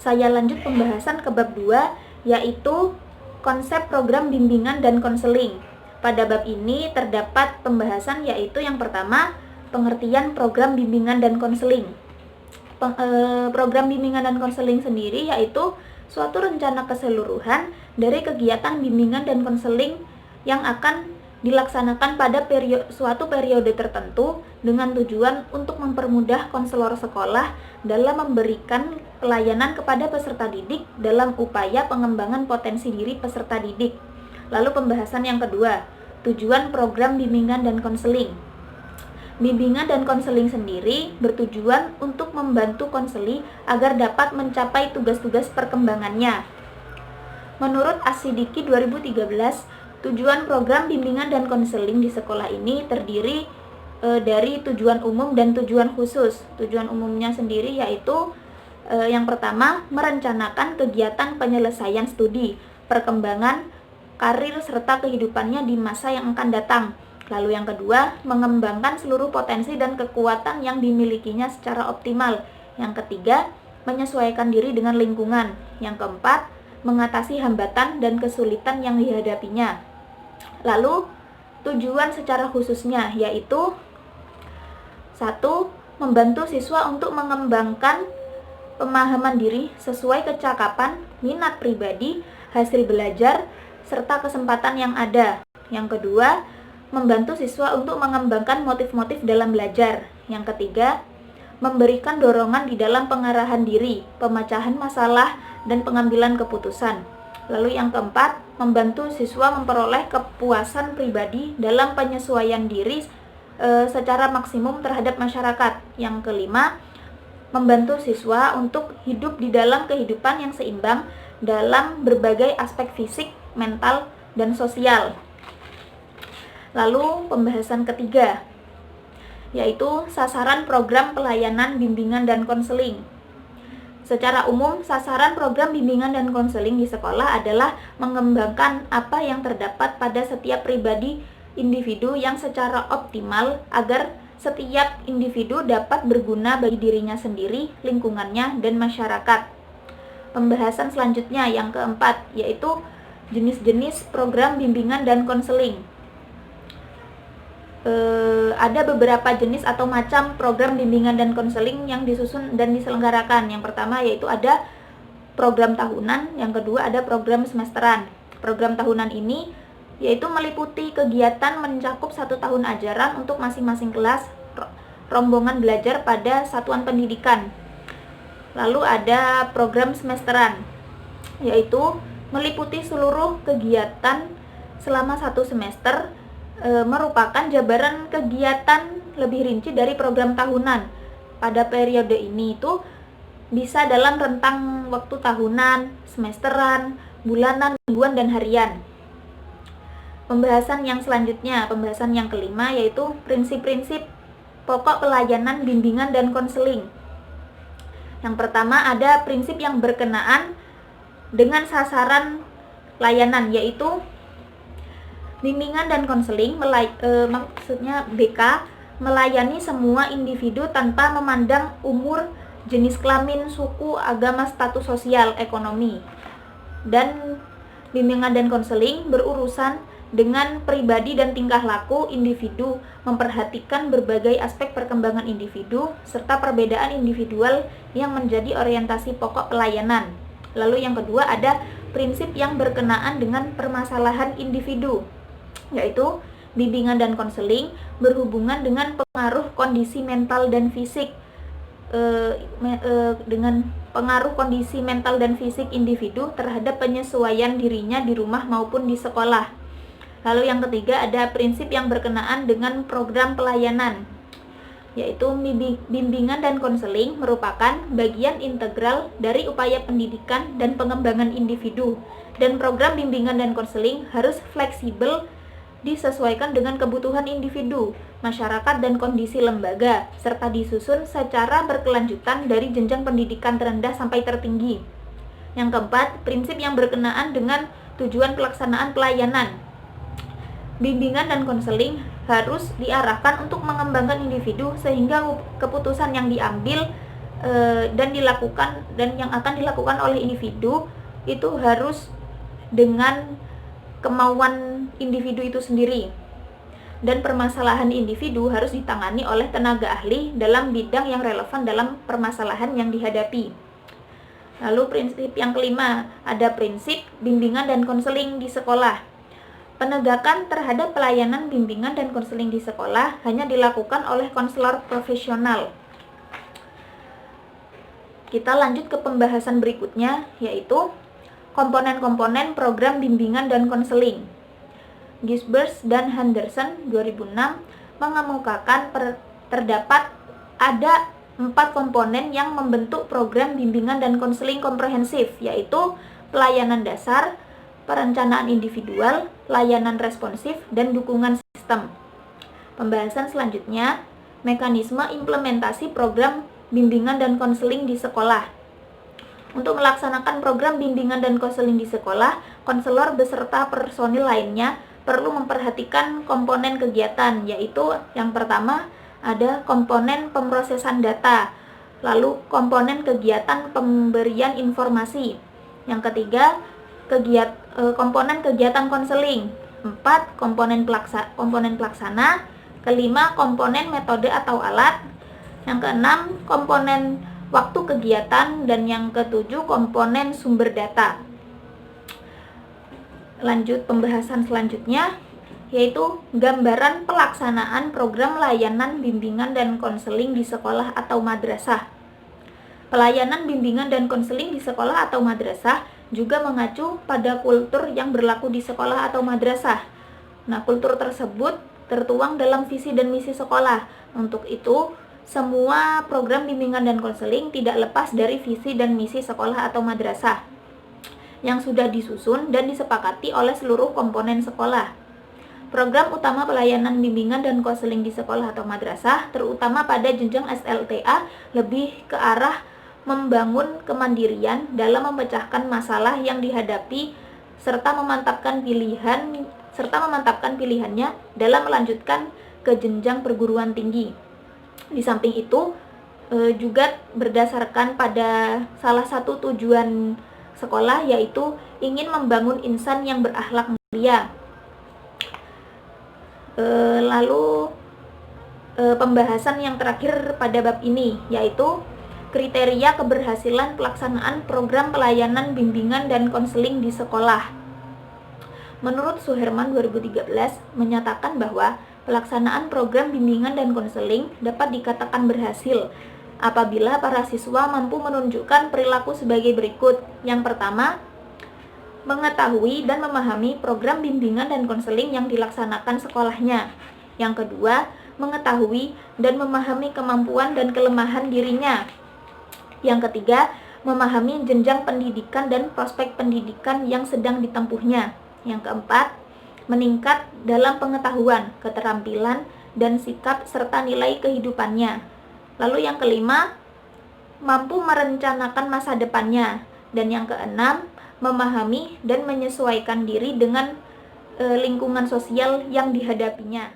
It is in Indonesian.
saya lanjut pembahasan ke bab 2, yaitu konsep program bimbingan dan konseling. Pada bab ini terdapat pembahasan yaitu yang pertama, pengertian program bimbingan dan konseling. Program bimbingan dan konseling sendiri yaitu suatu rencana keseluruhan dari kegiatan bimbingan dan konseling yang akan dilaksanakan pada suatu periode tertentu dengan tujuan untuk mempermudah konselor sekolah dalam memberikan pelayanan kepada peserta didik dalam upaya pengembangan potensi diri peserta didik. Lalu pembahasan yang kedua, tujuan program bimbingan dan konseling. Bimbingan dan konseling sendiri bertujuan untuk membantu konseli agar dapat mencapai tugas-tugas perkembangannya. Menurut As-Siddiqi 2013, tujuan program bimbingan dan konseling di sekolah ini terdiri dari tujuan umum dan tujuan khusus. Tujuan umumnya sendiri yaitu yang pertama, merencanakan kegiatan penyelesaian studi, perkembangan, karir, serta kehidupannya di masa yang akan datang. Lalu yang kedua, mengembangkan seluruh potensi dan kekuatan yang dimilikinya secara optimal. Yang ketiga, menyesuaikan diri dengan lingkungan. Yang keempat, mengatasi hambatan dan kesulitan yang dihadapinya. Lalu, tujuan secara khususnya yaitu 1. Membantu siswa untuk mengembangkan pemahaman diri sesuai kecakapan, minat pribadi, hasil belajar, serta kesempatan yang ada. Yang kedua, membantu siswa untuk mengembangkan motif-motif dalam belajar. Yang ketiga, memberikan dorongan di dalam pengarahan diri, pemecahan masalah, dan pengambilan keputusan. Lalu yang keempat, membantu siswa memperoleh kepuasan pribadi dalam penyesuaian diri secara maksimum terhadap masyarakat. Yang kelima, membantu siswa untuk hidup di dalam kehidupan yang seimbang dalam berbagai aspek fisik, mental, dan sosial. Lalu pembahasan ketiga, yaitu sasaran program pelayanan bimbingan dan konseling. Secara umum, sasaran program bimbingan dan konseling di sekolah adalah mengembangkan apa yang terdapat pada setiap pribadi individu yang secara optimal agar setiap individu dapat berguna bagi dirinya sendiri, lingkungannya, dan masyarakat. Pembahasan selanjutnya yang keempat, yaitu jenis-jenis program bimbingan dan konseling. Ada beberapa jenis atau macam program bimbingan dan konseling yang disusun dan diselenggarakan. Yang pertama yaitu ada program tahunan, yang kedua ada program semesteran. Program tahunan ini yaitu meliputi kegiatan mencakup 1 tahun ajaran untuk masing-masing kelas rombongan belajar pada satuan pendidikan. Lalu ada program semesteran, yaitu meliputi seluruh kegiatan selama 1 semester, merupakan jabaran kegiatan lebih rinci dari program tahunan. Pada periode ini itu bisa dalam rentang waktu tahunan, semesteran, bulanan, mingguan, dan harian. Pembahasan yang selanjutnya, pembahasan yang kelima, yaitu prinsip-prinsip pokok pelayanan bimbingan dan konseling. Yang pertama ada prinsip yang berkenaan dengan sasaran layanan, yaitu bimbingan dan konseling maksudnya BK melayani semua individu tanpa memandang umur, jenis kelamin, suku, agama, status sosial, ekonomi. Dan bimbingan dan konseling berurusan dengan pribadi dan tingkah laku individu, memperhatikan berbagai aspek perkembangan individu serta perbedaan individual yang menjadi orientasi pokok pelayanan. Lalu yang kedua ada prinsip yang berkenaan dengan permasalahan individu, yaitu bimbingan dan konseling berhubungan dengan pengaruh kondisi mental dan fisik dengan pengaruh kondisi mental dan fisik individu terhadap penyesuaian dirinya di rumah maupun di sekolah. Lalu yang ketiga ada prinsip yang berkenaan dengan program pelayanan, yaitu bimbingan dan konseling merupakan bagian integral dari upaya pendidikan dan pengembangan individu, dan program bimbingan dan konseling harus fleksibel, disesuaikan dengan kebutuhan individu, masyarakat, dan kondisi lembaga, serta disusun secara berkelanjutan dari jenjang pendidikan terendah sampai tertinggi. Yang keempat, prinsip yang berkenaan dengan tujuan pelaksanaan pelayanan. Bimbingan dan konseling harus diarahkan untuk mengembangkan individu sehingga keputusan yang diambil dan yang akan dilakukan oleh individu itu harus dengan kemauan individu itu sendiri, dan permasalahan individu harus ditangani oleh tenaga ahli dalam bidang yang relevan dalam permasalahan yang dihadapi. Lalu prinsip yang kelima, ada prinsip bimbingan dan konseling di sekolah. Penegakan terhadap pelayanan bimbingan dan konseling di sekolah hanya dilakukan oleh konselor profesional. Kita lanjut ke pembahasan berikutnya, yaitu komponen-komponen program bimbingan dan konseling. Gisbert dan Henderson 2006 mengemukakan terdapat ada 4 komponen yang membentuk program bimbingan dan konseling komprehensif, yaitu pelayanan dasar, perencanaan individual, layanan responsif, dan dukungan sistem. Pembahasan selanjutnya, mekanisme implementasi program bimbingan dan konseling di sekolah. Untuk melaksanakan program bimbingan dan konseling di sekolah, konselor beserta personil lainnya perlu memperhatikan komponen kegiatan, yaitu yang pertama ada komponen pemrosesan data, lalu komponen kegiatan pemberian informasi, yang ketiga komponen kegiatan konseling, 4 komponen pelaksana, kelima komponen metode atau alat, yang keenam komponen waktu kegiatan, dan yang ketujuh komponen sumber data. Lanjut pembahasan selanjutnya, yaitu gambaran pelaksanaan program layanan bimbingan dan konseling di sekolah atau madrasah. Pelayanan bimbingan dan konseling di sekolah atau madrasah juga mengacu pada kultur yang berlaku di sekolah atau madrasah. Nah, kultur tersebut tertuang dalam visi dan misi sekolah. Untuk itu, semua program bimbingan dan konseling tidak lepas dari visi dan misi sekolah atau madrasah yang sudah disusun dan disepakati oleh seluruh komponen sekolah. Program utama pelayanan bimbingan dan konseling di sekolah atau madrasah, terutama pada jenjang SLTA, lebih ke arah membangun kemandirian dalam memecahkan masalah yang dihadapi serta memantapkan pilihannya dalam melanjutkan ke jenjang perguruan tinggi. Di samping itu, juga berdasarkan pada salah satu tujuan sekolah, yaitu ingin membangun insan yang berakhlak mulia. Lalu pembahasan yang terakhir pada bab ini, yaitu kriteria keberhasilan pelaksanaan program pelayanan bimbingan dan konseling di sekolah. Menurut Suherman 2013 menyatakan bahwa pelaksanaan program bimbingan dan konseling dapat dikatakan berhasil apabila para siswa mampu menunjukkan perilaku sebagai berikut. Yang pertama, mengetahui dan memahami program bimbingan dan konseling yang dilaksanakan sekolahnya. Yang kedua, mengetahui dan memahami kemampuan dan kelemahan dirinya. Yang ketiga, memahami jenjang pendidikan dan prospek pendidikan yang sedang ditempuhnya. Yang keempat, meningkat dalam pengetahuan, keterampilan, dan sikap serta nilai kehidupannya. Lalu yang kelima, mampu merencanakan masa depannya. Dan yang keenam, memahami dan menyesuaikan diri dengan lingkungan sosial yang dihadapinya.